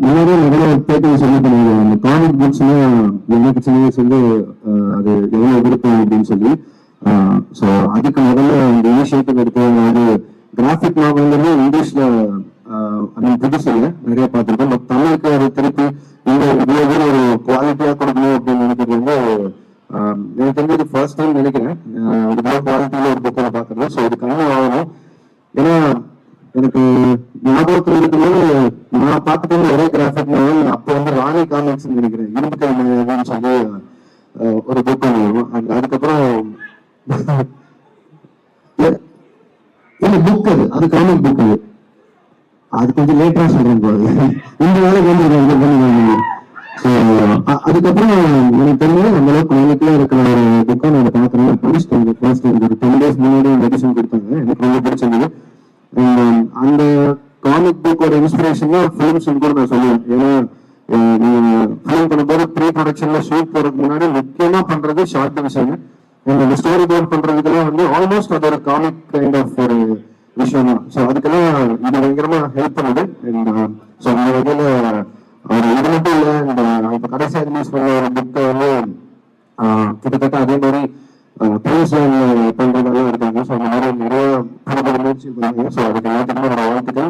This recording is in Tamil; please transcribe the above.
முன்னாடியே நிறைய பேட்டி சொல்லி பண்ணுவாங்க, அந்த காமிக் புக்ஸ்னா எனக்கு சின்ன வயசு வந்து அது எவ்வளவு விருப்பம் அப்படின்னு சொல்லி. ஸோ அதுக்கு முதல்ல இந்த இனிஷியேட்டிவ் எடுத்தவங்க வந்து கிராஃபிக் நாவல்ங்கிறது இங்கிலீஷ்ல புதுசு இல்லை, நிறைய பார்த்துருக்கோம். பட் தமிழுக்கு அது திருப்பி இந்த இவ்வளவு ஒரு குவாலிட்டியா கொடுக்கணும் அப்படின்னு நினைக்கிறது வந்து எனக்கு தெரிஞ்சது ஃபர்ஸ்ட் டைம் நினைக்கிறேன் இவ்வளவு குவாலிட்டியில ஒரு புக்கை பார்க்கறது. ஸோ இது கண்ணு ஆகணும். ஏன்னா எனக்கு ஞாபகத்தில் இருக்கும்போது நான் பார்த்துட்டு ஒரே கிராஃபிக் நாவல் அப்போ வந்து ராணி காமிக்ஸ் நினைக்கிறேன், இரும்பு கை அப்படின்னு சொல்லி ஒரு புக் பண்ணுவோம். அண்ட் அதுக்கப்புறம் புக் அது காமிக் புக் அது கொஞ்சம் லேட்டா சொல்றேன் போது இந்த வேலைக்கு வந்து அதுக்கப்புறம் எனக்கு தெரிஞ்சது அந்த அளவுக்கு குழந்தைக்குள்ள இருக்கிற ஒரு புக்கை நான் பார்க்கணும் படிச்சுட்டேன். ஃபர்ஸ்ட் ஒரு 10 days முன்னாடி எடிஷன் கொடுத்தாங்க, எனக்கு ரொம்ப பிடிச்சிருந்தது. அந்த காமிக் புக்கோட இன்ஸ்பிரேஷன் ஃபிலிம்ஸ் கூட நான் சொல்லுவேன். ஏன்னா நீங்க ஃபிலிம் பண்ணும்போது ப்ரீ ப்ரொடக்ஷன்ல ஷூட் போறதுக்கு முன்னாடி முக்கியமா பண்றது ஷார்ட் டிவிஷன். அந்த ஸ்டோரி போர்ட் பண்றதுக்கெல்லாம் வந்து ஆல்மோஸ்ட் அது ஒரு காமிக் கைண்ட் ஆஃப் ஒரு விஷயம் தான். ஸோ அதுக்கெல்லாம் இது பயங்கரமா ஹெல்ப் பண்ணுது. ஸோ அந்த வகையில அவர் இது மட்டும் இல்லை, இந்த இப்போ கடைசியாக ரிலீஸ் பண்ண ஒரு புக்கை வந்து கிட்டத்தட்ட அதே மாதிரி பண்றதெல்லாம் இருக்காங்க. ஸோ அந்த மாதிரி நிறைய முயற்சி பண்ணாங்க. ஸோ அதுக்கு எல்லாத்துக்குமே ஒரு வாழ்த்துக்கள்.